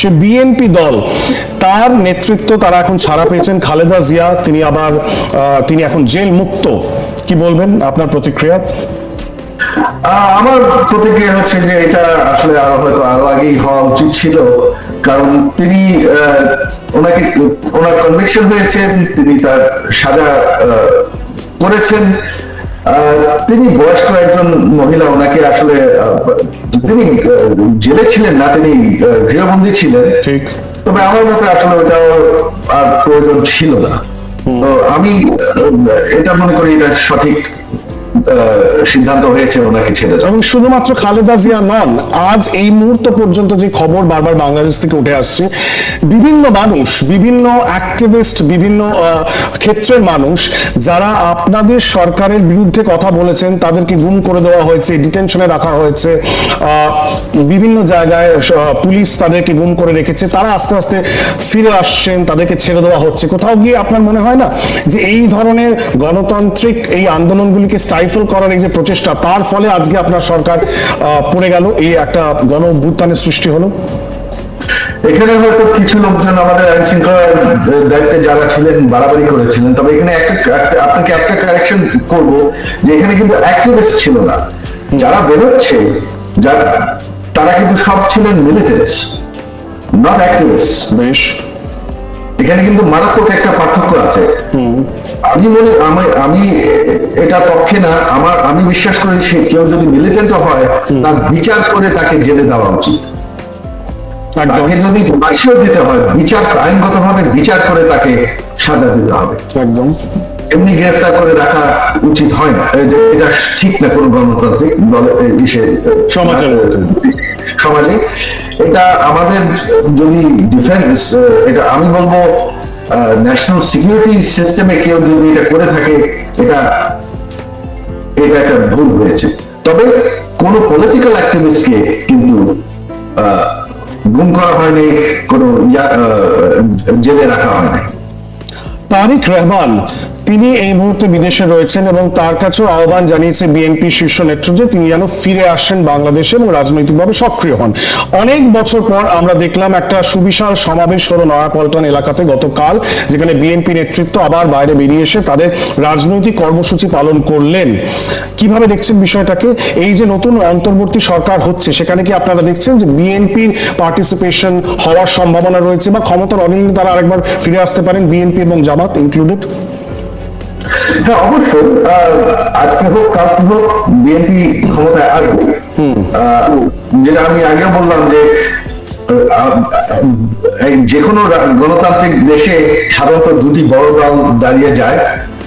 সে BNP দল, তার নেতৃত্ব তারা এখন ছাড়া পেয়েছেন। খালেদা জিয়া তিনি এখন জেল মুক্ত। কি বলবেন, আপনার প্রতিক্রিয়া? আমার প্রতিক্রিয়া হচ্ছে যে এটা আসলে আরো আগেই হওয়া উচিত ছিল, কারণ তিনি ওনার কনভিকশন হয়েছে, তিনি তার সাজা করেছেন। তিনি বয়স্ক একজন মহিলা, ওনাকে আসলে তিনি জেলে ছিলেন না, তিনি গৃহবন্দী ছিলেন। ঠিক। তবে আমার মতে আসলে ওটাও আর প্রয়োজন ছিল না। তো আমি এটা মনে করি এটা সঠিক সিদ্ধান্ত হয়েছে ওনাকে ছেড়ে দেওয়া। এবং শুধুমাত্র খালেদা জিয়া নন, আজ এই মুহূর্ত পর্যন্ত যে খবর বারবার বাংলাদেশ থেকে উঠে আসছে, বিভিন্ন মানুষ, বিভিন্ন অ্যাক্টিভিস্ট, বিভিন্ন ক্ষেত্রের মানুষ যারা আপনাদের সরকারের বিরুদ্ধে কথা বলেছেন, তাদেরকে গুম করে দেওয়া হয়েছে, ডিটেনশনে রাখা হয়েছে, বিভিন্ন জায়গায় পুলিশ তাদেরকে গুম করে রেখেছে, তারা আস্তে আস্তে ফিরে আসছেন, তাদেরকে ছেড়ে দেওয়া হচ্ছে। কোথাও গিয়ে আপনার মনে হয় না যে এই ধরনের গণতান্ত্রিক এই আন্দোলনগুলিকে স্টাইফল করার এই যে প্রচেষ্টা, তার ফলে আজকে আপনার সরকার পড়ে গেল, এই একটা গণ অভ্যুত্থানের সৃষ্টি হলো? এখানে হয়তো কিছু লোকজন আমাদের আইন শৃঙ্খলার দায়িত্বে যারা ছিলেন বাড়াবাড়ি করেছিলেন, তবে এখানে আপনাকে একটা কারেকশন করবো যে এখানে কিন্তু অ্যাক্টিভিস্ট ছিল না। যারা বেরোচ্ছে তারা কিন্তু সব ছিলেন মিলিটেন্টস, নট অ্যাক্টিভিস্ট। বেশ, এখানে কিন্তু মারাত্মক একটা পার্থক্য আছে। আমি এটা পক্ষে না, আমি বিশ্বাস করি সে কেউ যদি মিলিটেন্ট হয় তার বিচার করে তাকে জেলে দেওয়া উচিত। তাকে যদি ফাঁসিও দিতে হয়, আইনগতভাবে বিচার করে তাকে সাজা দিতে হবে। একদম। এমনি গ্রেফতার করে রাখা উচিত হয় না, এটা ঠিক না কোনো গণতান্ত্রিক সমাজে। এটা আমাদের যদি ডিফেন্স, এটা আমি বলবো ন্যাশনাল সিকিউরিটি সিস্টেমে কেউ যদি এটা করে থাকে, এটা একটা ভুল হয়েছে। তবে কোন পলিটিক্যাল অ্যাক্টিভিস্টকে কিন্তু গুম করা হয়নি, কোনো জেলে রাখা হয়নি। তারেক রহমান তিনি এই মুহূর্তে বিদেশে রয়েছেন এবং তার কাছেও আহ্বান জানিয়েছে বিএনপি শীর্ষ নেতৃত্ব, তিনি যেন ফিরে আসেন বাংলাদেশে এবং রাজনৈতিকভাবে সক্রিয় হন। অনেক বছর পর আমরা দেখলাম একটা সুবিশাল সমাবেশ হলো নয়াপল্টন এলাকাতে গতকাল, যেখানে বিএনপি নেতৃত্ব আবার বাইরে বেরিয়ে এসে তাদের রাজনৈতিক কর্মসূচি পালন করলেন। কিভাবে দেখছেন বিষয়টাকে? এই যে নতুন অন্তর্বর্তী সরকার হচ্ছে, সেখানে কি আপনারা দেখছেন যে বিএনপির পার্টিসিপেশন হওয়ার সম্ভাবনা রয়েছে, বা ক্ষমতার অনিলে তারা আরেকবার ফিরে আসতে পারেন, বিএনপি এবং জামাত ইনক্লুডেড? হ্যাঁ, অবশ্যই। আজকে হোক কালকে হোক বিএনপি ক্ষমতায় আসবে। যেটা আমি আগে বললাম যে যে কোনো গণতান্ত্রিক দেশে সাধারণত দুটি বড় দল দাঁড়িয়ে যায়।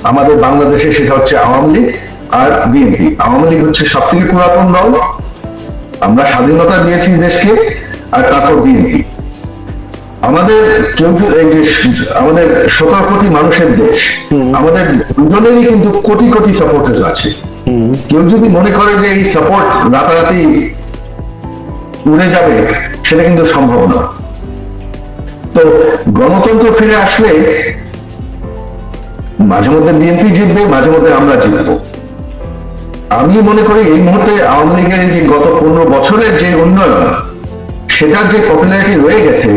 আমাদের বাংলাদেশে সেটা হচ্ছে আওয়ামী লীগ আর বিএনপি। আওয়ামী লীগ হচ্ছে সব থেকে পুরাতন দল, আমরা স্বাধীনতা দিয়েছি দেশকে, আর তারপর বিএনপি। আমাদের 17 কোটি মানুষের দেশ, আমাদের দুজনেরই কিন্তু কোটি কোটি সাপোর্টার্স আছে। কেউ যদি মনে করে যে এই সাপোর্ট রাতারাতি উড়ে যাবে, সেটা কিন্তু সম্ভব না। তো গণতন্ত্র ফিরে আসলে মাঝে মধ্যে বিএনপি জিতবে, মাঝে মধ্যে আমরা জিতবো। আমি মনে করি এই মুহূর্তে আওয়ামী লীগের যে গত 15 বছরের যে উন্নয়ন, সেটার যে পপুলারিটি রয়ে গেছে,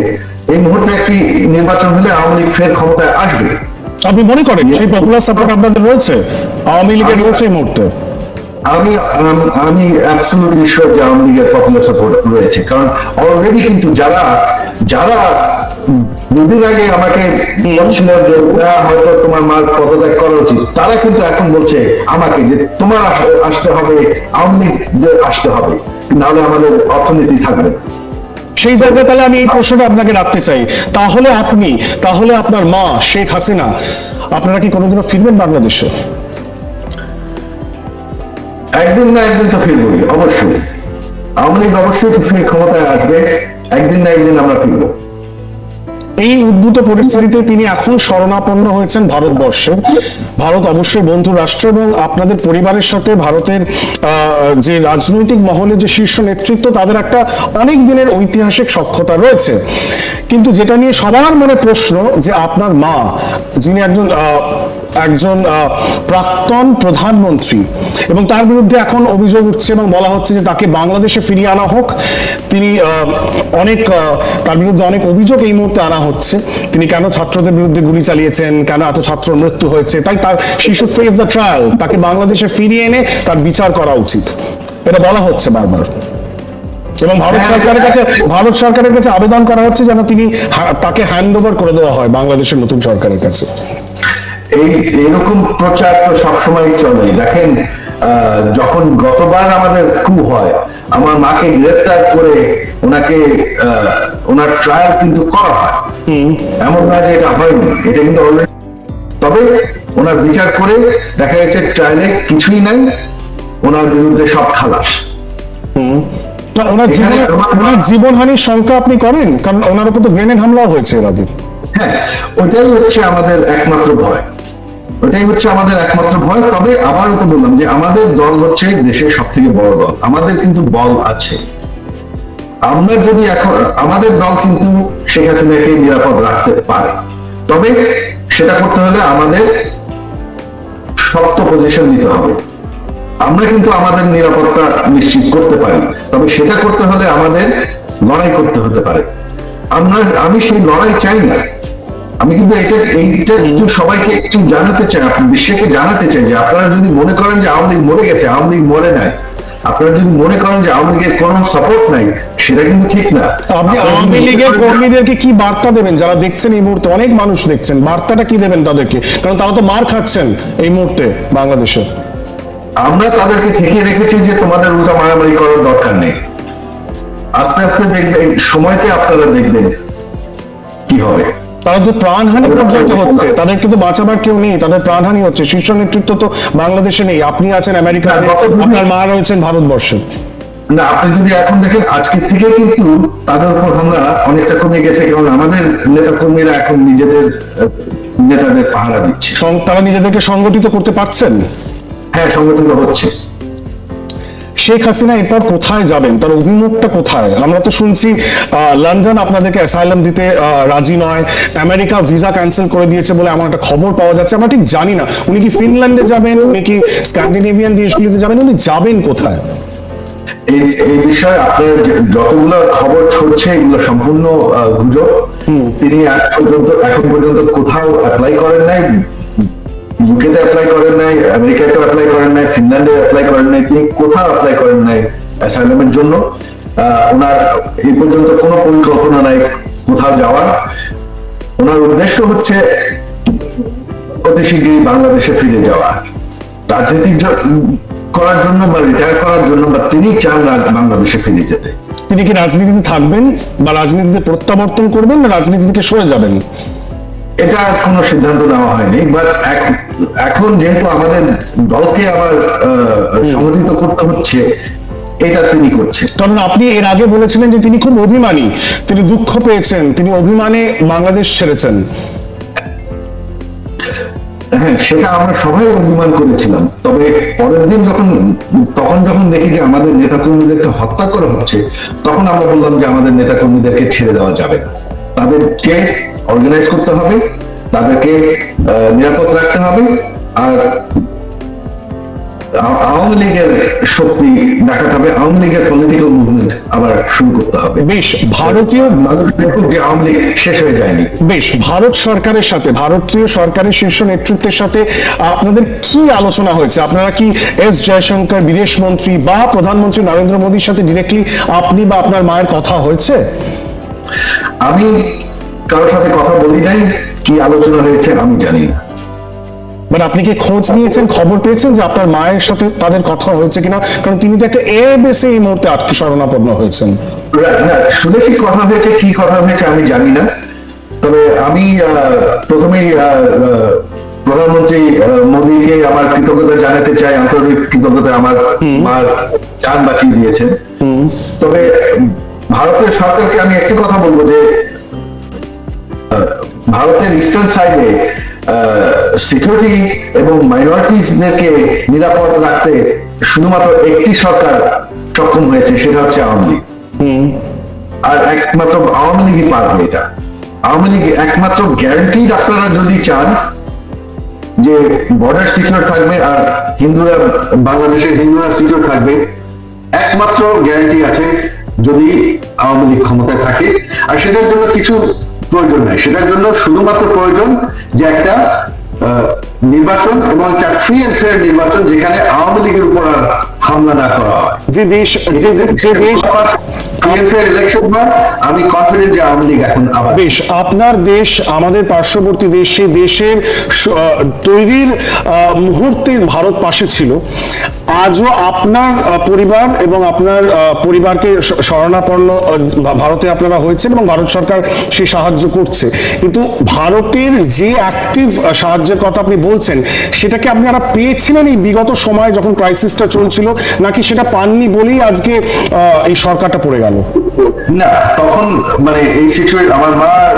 এই মুহূর্তে একটি নির্বাচন হলে আওয়ামী লীগ ফের ক্ষমতায় আসবে। আপনি মনে করেন সেই পপুলার সাপোর্ট আপনাদের রয়েছে, আওয়ামী লীগের রয়েছে এই মুহূর্তে? আমি অ্যাবসলিউটলি শিওর যে আওয়ামী লীগের পপুলার সাপোর্ট রয়েছে, কারণ অলরেডি কিন্তু যারা দুদিন আগে আমাকে বলছিল যে হয়তো তোমার মার পদত্যাগ করা উচিত, তারা কিন্তু এখন বলছে আমাকে যে তোমার আসতে হবে, আওয়ামী লীগ আসতে হবে, নাহলে আমাদের অর্থনীতি থাকবে। সেই জায়গায় তাহলে আমি এই প্রশ্নটা আপনাকে রাখতে চাই, তাহলে আপনার মা শেখ হাসিনা, আপনারা কি কোনোদিনও ফিরবেন বাংলাদেশে? একদিন না একদিন তো ফিরবই, অবশ্যই। আওয়ামী লীগ অবশ্যই ক্ষমতায় আসবে, একদিন না একদিন আমরা ফিরবো। এই উদ্ভূত পরিস্থিতিতে তিনি এখন শরণাপন্ন হয়েছেন ভারতবর্ষে। ভারত অবশ্যই বন্ধু রাষ্ট্র এবং আপনাদের পরিবারের সাথে ভারতের যে রাজনৈতিক মহলে যে শীর্ষ নেতৃত্ব, তাদের একটা অনেক দিনের ঐতিহাসিক সখ্যতা রয়েছে। কিন্তু যেটা নিয়ে সবার মনে প্রশ্ন যে আপনার মা, যিনি একজন একজন প্রাক্তন প্রধানমন্ত্রী, এবং তার বিরুদ্ধে এখন অভিযোগ উঠছে এবং বলা হচ্ছে যে তাকে বাংলাদেশে ফিরিয়ে আনা হোক। তিনি তার বিরুদ্ধে অনেক অভিযোগ এই মুহূর্তে আনা হচ্ছে। তিনি কেন ছাত্রদের বিরুদ্ধে গুলি চালিয়েছেন, কেন এত ছাত্র মৃত্যু হয়েছে, তাই she should face the trial, তাকে বাংলাদেশে ফিরিয়ে এনে তার বিচার করা উচিত, এটা বলা হচ্ছে বারবার। এবং ভারত সরকারের কাছে আবেদন করা হচ্ছে যেন তাকে হ্যান্ড ওভার করে দেওয়া হয় বাংলাদেশের নতুন সরকারের কাছে। এইরকম প্রচার তো সবসময় চলে। দেখেন, যখন গতবার আমাদের কু হয়, আমার মাকে গ্রেফতার করে ওনাকে ওনার ট্রায়াল কিন্তু করা হয়, এমন না যে এটা হয়নি, এটা কিন্তু অলরেডি। তবে ওনার বিচার করে দেখা গেছে ট্রায়ালে কিছুই নাই, ওনার বিরুদ্ধে সব খালাস। ওনার জীবনহানির শঙ্কা আপনি করেন? কারণ ওনার উপর তো গ্রেনেড হামলাও হয়েছে এর আগে। হ্যাঁ, ওটাই হচ্ছে আমাদের একমাত্র ভয়, ওটাই হচ্ছে আমাদের একমাত্র ভয়। তবে আবারও তো বললাম যে আমাদের দল হচ্ছে দেশের সব থেকে বড় দল, আমাদের কিন্তু বল আছে। আমরা যদি এখন আমাদের দল কিন্তু শেখ হাসিনাকে নিরাপদ রাখতে পারে, তবে সেটা করতে হলে আমাদের শক্ত পজিশন নিতে হবে। আমরা কিন্তু আমাদের নিরাপত্তা নিশ্চিত করতে পারি, তবে সেটা করতে হলে আমাদের লড়াই করতে হতে পারে। আমি সেই লড়াই চাই না। আমি কিন্তু এইটা একটু সবাইকে একটু জানাতে চাই, বিশ্বকে জানাতে চাই যে আপনারা যদি মনে করেন যে আওয়ামী লীগ মরে গেছে, আওয়ামী লীগ মরে নাই। আপনারা যদি মনে করেন যে আওয়ামী লীগের কোনো সাপোর্ট নাই, সেটা কিন্তু ঠিক না। আপনি আওয়ামী লীগের কর্মীদেরকে কি বার্তা দেবেন? যারা দেখছেন এই মুহূর্তে, অনেক মানুষ দেখছেন, বার্তাটা কি দেবেন তাদেরকে? কারণ তারা তো মার খাচ্ছেন এই মুহূর্তে বাংলাদেশে। আমরা তাদেরকে ঠেকিয়ে রেখেছি যে তোমাদের উল্টা মারামারি করার দরকার নেই। আস্তে আস্তে দেখবেন, সময়তে আপনারা দেখবেন কি হবে। তারা তো প্রাণহানি পর্যন্ত হচ্ছে, তাদের কিন্তু বাঁচাবার কেউ নেই, তাদের প্রাণহানি হচ্ছে। শীর্ষ নেতৃত্ব তো বাংলাদেশে নেই, আপনি আছেন আমেরিকাতে, আপনার মা রয়েছেন ভারতবর্ষে। না, আপনি যদি এখন দেখেন আজকের থেকে কিন্তু তাদের উপর হামলা অনেকটা কমে গেছে, কারণ আমাদের নেতা কর্মীরা এখন নিজেদের নেতাদের পাহারা দিচ্ছে। তারা নিজেদেরকে সংগঠিত করতে পারছেন। হ্যাঁ, সংগঠিত হচ্ছে। শেখ হাসিনা এরপর কোথায় যাবেন? তার অভিমুখটা কোথায়? আমরা তো শুনছি লন্ডন আপনাদেরকে অ্যাসাইলাম দিতে রাজি নয়, আমেরিকা ভিসা ক্যান্সেল করে দিয়েছে বলে আমার একটা খবর পাওয়া যাচ্ছে। আমরা ঠিক জানি না উনি কি ফিনল্যান্ডে যাবেন, উনি কি স্ক্যান্ডিনেভিয়ান দেশগুলিতে যাবেন, উনি যাবেন কোথায়? এই বিষয়ে আপনার যতগুলো খবর ছড়ছে এগুলো সম্পূর্ণ গুজব। তিনি এখন পর্যন্ত কোথাও অ্যাপ্লাই করেন নাই, ইউকেতে অ্যাপ্লাই করেন নাই, আমেরিকাতে অ্যাপ্লাই করেন নাই, ফিনল্যান্ডে অ্যাপ্লাই করেন নাই, তিনি কোথাও অ্যাপ্লাই করেন নাই অ্যাসাইলামের জন্য। ওনার এই পর্যন্ত কোনো পরিকল্পনা নাই কোথাও যাওয়ার। ওনার উদ্দেশ্য হচ্ছে অতি শীঘ্রই বাংলাদেশে ফিরে যাওয়া, রাজনীতি করার জন্য বা রিটায়ার করার জন্য, বা তিনি চান বাংলাদেশে ফিরে যেতে। তিনি কি রাজনীতিতে থাকবেন বা রাজনীতিতে প্রত্যাবর্তন করবেন, না রাজনীতি থেকে সরে যাবেন? এটা কোনো সিদ্ধান্ত নেওয়া হয়নি, বাট এখন যেহেতু আমাদের দলকে আবার সংগঠিত করতে হচ্ছে, এটা তিনি করছেন। কারণ আপনি এর আগে বলেছিলেন যে তিনি খুব অভিমানী, তিনি দুঃখ পেয়েছেন, তিনি অভিমানে বাংলাদেশ ছেড়েছেন। হ্যাঁ, সেটা আমরা সবাই অভিমান করেছিলাম। তবে পরের দিন যখন দেখি যে আমাদের নেতা কর্মীদেরকে হত্যা করা হচ্ছে, তখন আমরা বললাম যে আমাদের নেতা কর্মীদেরকে ছেড়ে দেওয়া যাবে না, তাদেরকে অর্গানাইজ করতে হবে, তাদেরকে নিরাপদ রাখতে হবে, আর আওয়ামী লীগের শক্তি দেখাতে হবে, আওয়ামী লীগের পলিটিক্যাল মুভমেন্ট আবার শুরু করতে হবে। বেশ, ভারতীয় যে আওয়ামী লীগ শেষ হয়ে যায়নি। বেশ, ভারত সরকারের সাথে, ভারতীয় সরকারের শীর্ষ নেতৃত্বের সাথে আপনাদের কি আলোচনা হয়েছে? আপনারা কি এস জয়শঙ্কর বিদেশ মন্ত্রী বা প্রধানমন্ত্রী নরেন্দ্র মোদীর সাথে ডিরেক্টলি আপনি বা আপনার মায়ের কথা হয়েছে? আমি কারোর সাথে কথা বলি নাই, কি আলোচনা হয়েছে আমি জানি না। মানে আপনি কি খোঁজ নিয়েছেন, খবর পেয়েছেন যে আপনার মায়ের সাথে তাদের কথা হয়েছে কিনা? কারণ তিনি তো একটা এয়ার বেসে এই মুহূর্তে আটকে শরণাপন্ন হয়েছেন। শুনেছি কথা হয়েছে, কি কথা হয়েছে আমি জানি না। তবে আমি প্রথমেই প্রধানমন্ত্রী মোদীকে আমার কৃতজ্ঞতা জানাতে চাই, আন্তরিক কৃতজ্ঞতা, আমার মার জান বাঁচিয়ে দিয়েছেন। তবে ভারতের সরকারকে আমি একটি কথা বলবো যে ভারতের ইস্টার্ন সাইডে সিকিউরিটি এবং মাইনরিটিসদেরকে নিরাপদ রাখতে শুধুমাত্র একটি সরকার সক্ষম হয়েছে, সেটা হচ্ছে আওয়ামী লীগ। আর একমাত্র আওয়ামী লীগই পারবে এটা। আওয়ামী লীগ একমাত্র গ্যারান্টি, আপনারা যদি চান যে বর্ডার সিকিউর থাকবে আর বাংলাদেশের হিন্দুরা সিকিউর থাকবে, একমাত্র গ্যারান্টি আছে যদি আওয়ামী লীগ ক্ষমতায় থাকে। আর সেটার জন্য কিছু প্রয়োজন নাই, সেটার জন্য শুধুমাত্র প্রয়োজন যে একটা নির্বাচন এবং একটা ফ্রি এন্ড ফেয়ার নির্বাচন, যেখানে আওয়ামী লীগের উপর আর হামলা না করা হয়। যে দেশ ইলেকশন হয়, আমি কনফিডেন্ট যে আওয়ামী লীগ এখন আবার বেশ, আপনার দেশ আমাদের পার্শ্ববর্তী দেশ, সেই দেশের তৈরির মুহূর্তে ভারত পাশে ছিল। আজও আপনার পরিবার এবং আপনার পরিবারকে শরণাপন্ন ভারতে আপনারা হয়েছেন এবং ভারত সরকার সেই সাহায্য করছে, কিন্তু ভারতের যে অ্যাক্টিভ সাহায্যের কথা আপনি বলছেন সেটাকে আপনারা পেয়েছিলেন এই বিগত সময় যখন ক্রাইসিসটা চলছিল, নাকি সেটা পাননি বলেই আজকে এই সরকারটা পড়ে গেল? না, তখন মানে এই সিচুয়েশন আমার মার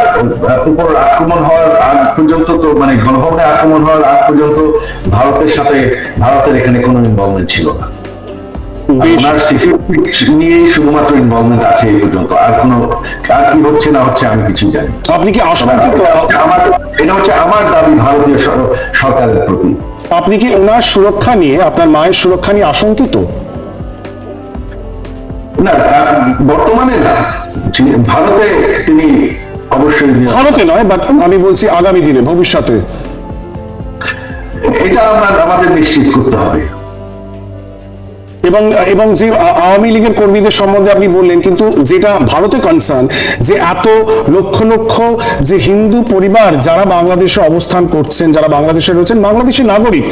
উপর আক্রমণ হওয়ার আগ পর্যন্ত, তো মানে গণভবনে আক্রমণ হওয়ার আগ পর্যন্ত ভারতের এখানে কোনো ইনভলভমেন্ট ছিল না। ওনার সিকিউরিটি নিয়েই শুধুমাত্র ইনভলভমেন্ট আছে এই পর্যন্ত, আর কি হচ্ছে না হচ্ছে আমি কিছু জানি। আপনি কি আশঙ্কিত? এটা হচ্ছে আমার দাবি ভারতীয় সরকারের প্রতি। আপনি কি ওনার সুরক্ষা নিয়ে, আপনার মায়ের সুরক্ষা নিয়ে আশঙ্কিত? না, বর্তমানে না, ভারতে তিনি অবশ্যই, ভারতে নয়, বাট আমি বলছি আগামী দিনে, ভবিষ্যতে এটা আমাদের নিশ্চিত করতে হবে। এবং যে আওয়ামী লীগের কর্মীদের সম্বন্ধে আপনি বললেন, কিন্তু যেটা ভারতে কনসার্ন, যে এত লক্ষ লক্ষ যে হিন্দু পরিবার যারা বাংলাদেশে অবস্থান করছেন, যারা বাংলাদেশে রয়েছেন, বাংলাদেশের নাগরিক,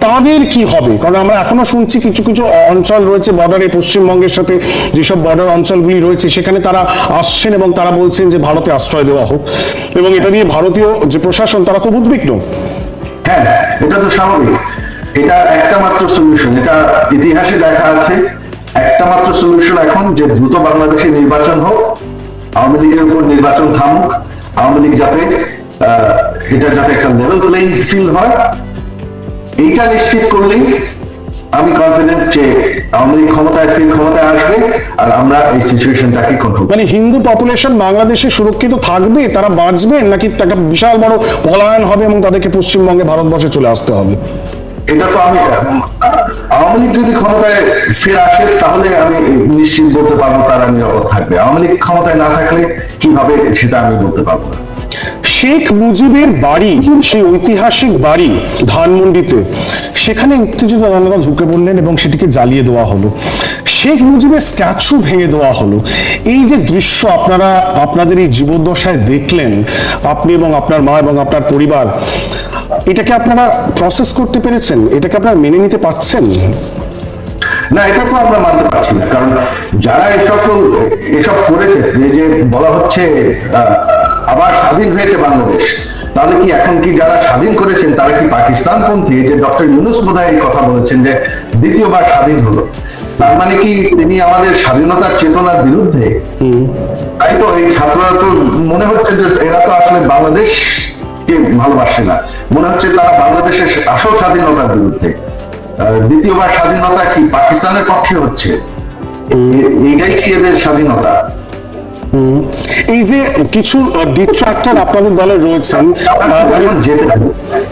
তাদের কি হবে? কারণ আমরা এখনো শুনছি কিছু কিছু অঞ্চল রয়েছে বর্ডারে, পশ্চিমবঙ্গের সাথে যেসব বর্ডার অঞ্চলগুলি রয়েছে সেখানে তারা আসছেন এবং তারা বলছেন যে ভারতে আশ্রয় দেওয়া হোক, এবং এটা নিয়ে ভারতীয় যে প্রশাসন তারা খুব উদ্বিগ্ন। হ্যাঁ, এটা তো স্বাভাবিক। এটা একটা মাত্র সলিউশন, এটা ইতিহাসে দেখা আছে, একটা মাত্র সলিউশন এখন, যে দ্রুত বাংলাদেশে নির্বাচন হোক, আওয়ামী লীগের উপর নির্বাচন থামুক, আওয়ামী লীগ যাতে একটা লেভেল প্লেইং ফিল্ড হয়, এইটা নিশ্চিত করলেই আমি কনফিডেন্ট যে আওয়ামী লীগ ক্ষমতায় আসবে আর আমরা এই সিচুয়েশনটাকে কন্ট্রোল। মানে হিন্দু পপুলেশন বাংলাদেশে সুরক্ষিত থাকবে, তারা বাঁচবেন, নাকি একটা বিশাল বড় পলায়ন হবে এবং তাদেরকে পশ্চিমবঙ্গে, ভারতবর্ষে চলে আসতে হবে? এটা তো আওয়ামী লীগ যদি ক্ষমতায় ফের আসে তাহলে আমি নিশ্চিত বলতে পারবো তারা নিরাপদ থাকবে। আওয়ামী লীগ ক্ষমতায় না থাকলে কিভাবে, সেটা আমি বলতে পারবো না। শেখ মুজিবের বাড়ি, সেই ঐতিহাসিক বাড়ি ধানমন্ডিতে, সেখানে উত্তেজিত জনতা ঢুকে পড়লেন এবং সেটিকে জ্বালিয়ে দেওয়া হলো, শেখ মুজিবের স্ট্যাচু ভেঙে দেওয়া হলো। এই যে দৃশ্য আপনারা আপনাদের এই জীবদ্দশায় দেখলেন, আপনি এবং আপনার মা এবং আপনার পরিবার, এটাকে আপনারা প্রসেস করতে পেরেছেন? এটাকে আপনারা মেনে নিতে পারছেন? না, এটা তো আমরা মানতে পারছি না, কারণ যারা এসব করেছে, যে বলা হচ্ছে আবার স্বাধীন হয়েছে বাংলাদেশ, তাহলে কি এখন কি যারা স্বাধীন করেছেন তারা কি পাকিস্তানপন্থী? যে ডক্টর ইউনূস বোধহয় এই কথা বলেছেন যে দ্বিতীয়বার স্বাধীন হলো, তার মানে কি তিনি আমাদের স্বাধীনতার চেতনার বিরুদ্ধে? তাই তো এই ছাত্ররা তো মনে হচ্ছে যে এরা তো আসলে বাংলাদেশ কে ভালোবাসে না, মনে হচ্ছে তারা বাংলাদেশের আসল স্বাধীনতার বিরুদ্ধে। দ্বিতীয়বার স্বাধীনতা কি পাকিস্তানের পক্ষে হচ্ছে? এইটাই কি এদের স্বাধীনতা? এই যে কিছু ডিট্রাক্টর আপনাদের দলে রয়েছেন,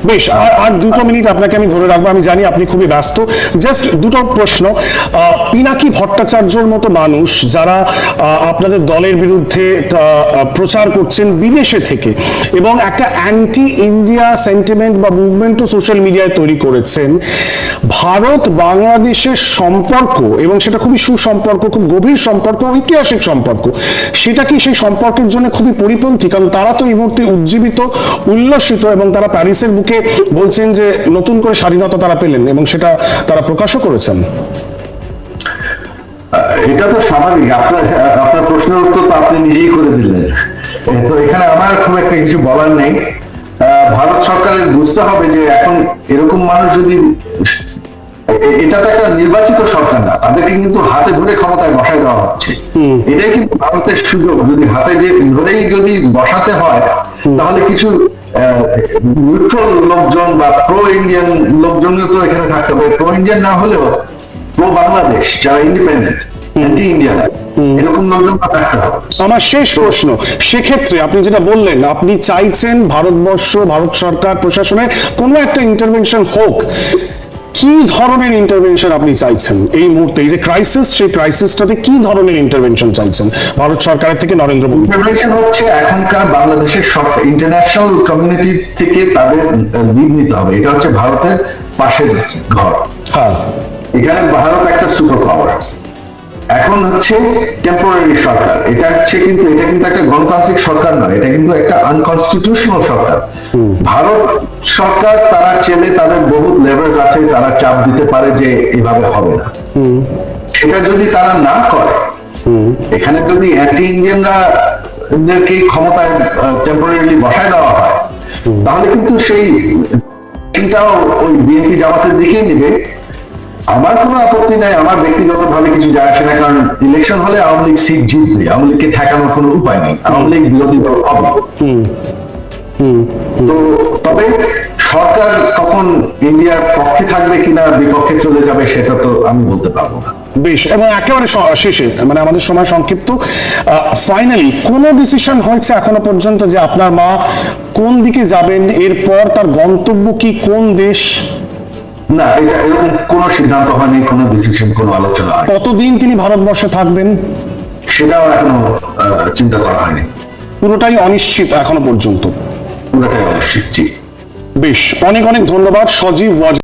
বেশ, আর 2 মিনিট আপনাকে আমি ধরে রাখবো, আমি জানি আপনি খুবই ব্যস্ত। জাস্ট 2টো প্রশ্ন। পিনাকি ভট্টাচার্যর মতো মানুষ যারা আপনাদের দলের বিরুদ্ধে প্রচার করছেন বিদেশে থেকে এবং একটা অ্যান্টি ইন্ডিয়া সেন্টিমেন্ট বা মুভমেন্টও সোশ্যাল মিডিয়ায় তৈরি করেছেন, ভারত বাংলাদেশের সম্পর্ক, এবং সেটা খুবই সুসম্পর্ক, খুব গভীর সম্পর্ক, ঐতিহাসিক সম্পর্ক, সেটা কি সেই সম্পর্কের জন্য খুবই পরিপন্থী? কারণ তারা তো এই মুহূর্তে উজ্জীবিত, উল্লসিত, এবং তারা প্যারিসের বুকে বলছেন যে নতুন করে স্বাধীনতা তারা পেলেন, এবং সেটা তারা প্রকাশও করেছেন। এটা তো স্বাভাবিক। আপনার প্রশ্নের উত্তর তো আপনি নিজেই করে দিলেন, তো এখানে আমার খুব একটা কিছু বলার নেই। ভারত সরকারের বুঝতে হবে যে এখন এরকম মানুষ যদি, এটা তো একটা নির্বাচিত সরকার না, তাদেরকে কিন্তু হাতে ধরে ক্ষমতায় বসায় দেওয়া হচ্ছে। এটাই কিন্তু ভারতের সুযোগ। যদি হাতে ধরেই যদি বসাতে হয়, তাহলে কিছু নিউট্রাল লোকজন বা প্রো ইন্ডিয়ান লোকজনও তো এখানে থাকতে হবে। প্রো ইন্ডিয়ান না হলেও প্রো বাংলাদেশ, যারা ইন্ডিপেন্ডেন্ট, অ্যান্টি ইন্ডিয়ান, এরকম লোকজন থাকতে হবে। আমার শেষ প্রশ্ন, সেক্ষেত্রে আপনি যেটা বললেন আপনি চাইছেন ভারত সরকার প্রশাসনের কোনো একটা ইন্টারভেনশন হোক, কি ধরনের ইন্টারভেনশন আপনি চাইছেন এই মুহূর্তে, এই যে ক্রাইসিস, সেই ক্রাইসিসটাতে কি ধরনের ইন্টারভেনশন চাইছেন ভারত সরকারের থেকে, নরেন্দ্র মোদী? ইন্টারভেনশন হচ্ছে এখনকার বাংলাদেশের সব ইন্টারন্যাশনাল কমিউনিটি থেকে তাদের লিড নিতে হবে। এটা হচ্ছে ভারতের পাশের ঘর, হ্যাঁ, এখানে ভারত একটা সুপার পাওয়ার। এখন হচ্ছে টেম্পোরারি সরকার, এটা কিন্তু একটা গণতান্ত্রিক সরকার নয়, এটা কিন্তু একটা আনকনস্টিটিউশনাল সরকার। ভারত সরকার তারা চেলে, তাদের বহুত লেভারেজ আছে, তারা চাপ দিতে পারে যে এভাবে হবে না। সেটা যদি তারা না করে, এখানে যদি অ্যান্টি ইন্ডিয়ানরা দেরকে ক্ষমতায় টেম্পোরারিলি বসায় দেওয়া হয়, তাহলে কিন্তু সেই চিন্তাও ওই বিএনপি জামাতের দিকেই নিবে। আমার কোনো আপত্তি নাই, আমার ব্যক্তিগতভাবে কিছু যায় আসে না, কারণ ইলেকশন হলে আওয়ামী লীগ সিট জিতবে, আওয়ামী লীগকে ঠেকানোর কোনো উপায় নেই, আওয়ামী লীগ বিরোধী দল হবে। তো তবে সরকার তখন ইন্ডিয়ার পক্ষে থাকবে কিনা বিপক্ষে চলে যাবে সেটা তো আমি বলতে পারবো না। বেশ, এবং একেবারে শেষে, মানে আমাদের সময় সংক্ষিপ্ত, ফাইনালি কোন ডিসিশন হয়েছে এখনো পর্যন্ত যে আপনার মা কোন দিকে যাবেন, এরপর তার গন্তব্য কি, কোন দেশ? না, এটা এরকম কোনো সিদ্ধান্ত হয়নি, কোনো ডিসিশন, কোনো আলোচনা হয়নি। কতদিন তিনি ভারতবর্ষে থাকবেন সেটাও এখনো চিন্তা করা হয়নি, পুরোটাই অনিশ্চিত এখনো পর্যন্ত। পুরোটাই অনিশ্চিত। বেশ, অনেক অনেক ধন্যবাদ সজীব ওয়াজেদ।